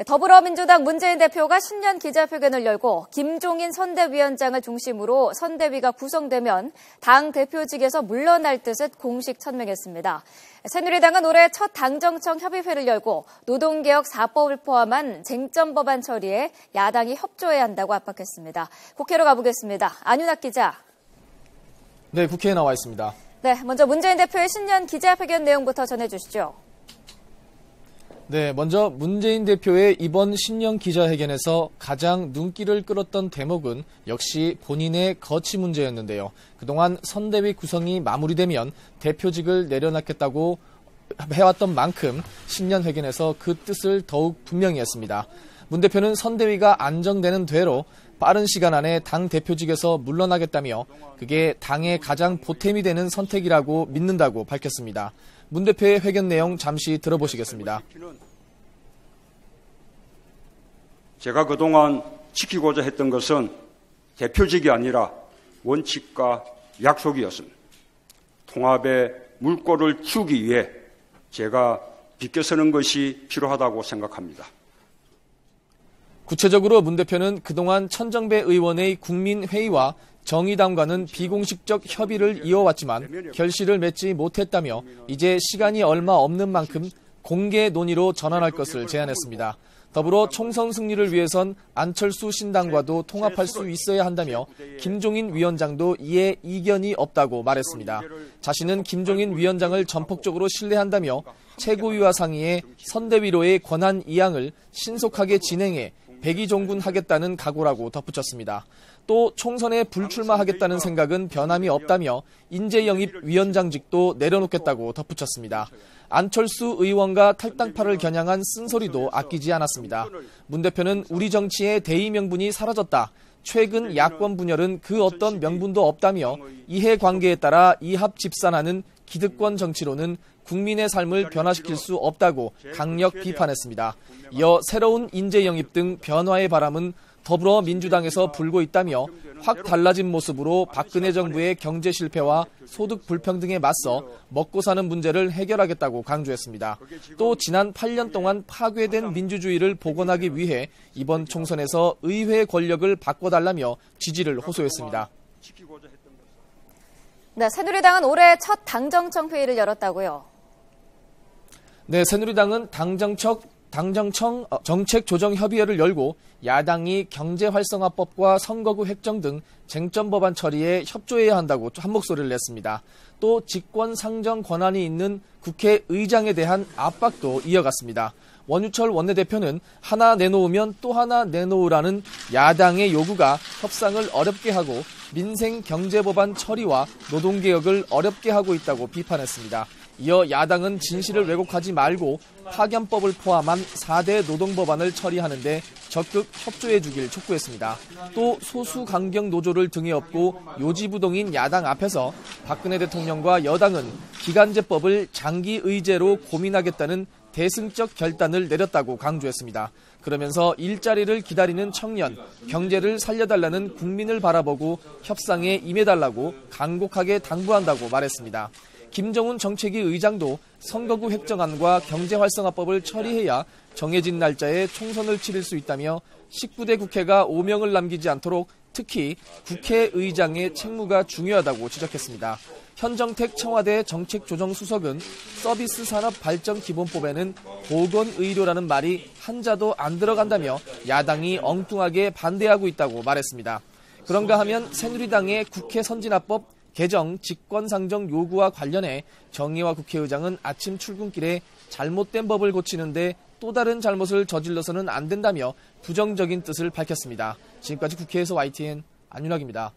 더불어민주당 문재인 대표가 신년 기자회견을 열고 김종인 선대위원장을 중심으로 선대위가 구성되면 당 대표직에서 물러날 뜻을 공식 천명했습니다. 새누리당은 올해 첫 당정청 협의회를 열고 노동개혁 4법을 포함한 쟁점 법안 처리에 야당이 협조해야 한다고 압박했습니다. 국회로 가보겠습니다. 안윤학 기자. 네, 국회에 나와 있습니다. 네, 먼저 문재인 대표의 신년 기자회견 내용부터 전해주시죠. 네, 먼저 문재인 대표의 이번 신년 기자회견에서 가장 눈길을 끌었던 대목은 역시 본인의 거취 문제였는데요. 그동안 선대위 구성이 마무리되면 대표직을 내려놓겠다고 해왔던 만큼 신년 회견에서 그 뜻을 더욱 분명히 했습니다. 문 대표는 선대위가 안정되는 대로 빠른 시간 안에 당 대표직에서 물러나겠다며 그게 당의 가장 보탬이 되는 선택이라고 믿는다고 밝혔습니다. 문 대표의 회견 내용 잠시 들어보시겠습니다. 제가 그동안 지키고자 했던 것은 대표직이 아니라 원칙과 약속이었습니다. 통합의 물꼬를 틔우기 위해 제가 비껴서는 것이 필요하다고 생각합니다. 구체적으로 문 대표는 그동안 천정배 의원의 국민회의와 정의당과는 비공식적 협의를 이어왔지만 결실을 맺지 못했다며 이제 시간이 얼마 없는 만큼 공개 논의로 전환할 것을 제안했습니다. 더불어 총선 승리를 위해선 안철수 신당과도 통합할 수 있어야 한다며 김종인 위원장도 이에 이견이 없다고 말했습니다. 자신은 김종인 위원장을 전폭적으로 신뢰한다며 최고위와 상의해 선대위로의 권한 이양을 신속하게 진행해 백의종군하겠다는 각오라고 덧붙였습니다. 또 총선에 불출마하겠다는 생각은 변함이 없다며 인재영입 위원장직도 내려놓겠다고 덧붙였습니다. 안철수 의원과 탈당파를 겨냥한 쓴소리도 아끼지 않았습니다. 문 대표는 우리 정치의 대의 명분이 사라졌다. 최근 야권 분열은 그 어떤 명분도 없다며 이해관계에 따라 이합집산하는 기득권 정치로는 국민의 삶을 변화시킬 수 없다고 강력 비판했습니다. 이어 새로운 인재 영입 등 변화의 바람은 더불어민주당에서 불고 있다며 확 달라진 모습으로 박근혜 정부의 경제 실패와 소득 불평등에 맞서 먹고 사는 문제를 해결하겠다고 강조했습니다. 또 지난 8년 동안 파괴된 민주주의를 복원하기 위해 이번 총선에서 의회 권력을 바꿔달라며 지지를 호소했습니다. 네, 새누리당은 올해 첫 당정청 회의를 열었다고요? 네, 새누리당은 당정청 정책조정협의회를 열고 야당이 경제활성화법과 선거구 획정 등 쟁점 법안 처리에 협조해야 한다고 한 목소리를 냈습니다. 또 직권 상정 권한이 있는 국회의장에 대한 압박도 이어갔습니다. 원유철 원내대표는 하나 내놓으면 또 하나 내놓으라는 야당의 요구가 협상을 어렵게 하고 민생 경제법안 처리와 노동개혁을 어렵게 하고 있다고 비판했습니다. 이어 야당은 진실을 왜곡하지 말고 파견법을 포함한 4대 노동법안을 처리하는데 적극 협조해 주길 촉구했습니다. 또 소수강경 노조를 등에 업고 요지부동인 야당 앞에서 박근혜 대통령과 여당은 기간제법을 장기 의제로 고민하겠다는 대승적 결단을 내렸다고 강조했습니다. 그러면서 일자리를 기다리는 청년, 경제를 살려달라는 국민을 바라보고 협상에 임해달라고 간곡하게 당부한다고 말했습니다. 김정은 정책위 의장도 선거구 획정안과 경제활성화법을 처리해야 정해진 날짜에 총선을 치를 수 있다며 19대 국회가 오명을 남기지 않도록 특히 국회의장의 책무가 중요하다고 지적했습니다. 현정택 청와대 정책조정수석은 서비스 산업 발전 기본법에는 보건의료라는 말이 한자도 안 들어간다며 야당이 엉뚱하게 반대하고 있다고 말했습니다. 그런가 하면 새누리당의 국회 선진화법 개정 직권상정 요구와 관련해 정의화 국회의장은 아침 출근길에 잘못된 법을 고치는데 또 다른 잘못을 저질러서는 안 된다며 부정적인 뜻을 밝혔습니다. 지금까지 국회에서 YTN 안윤학입니다.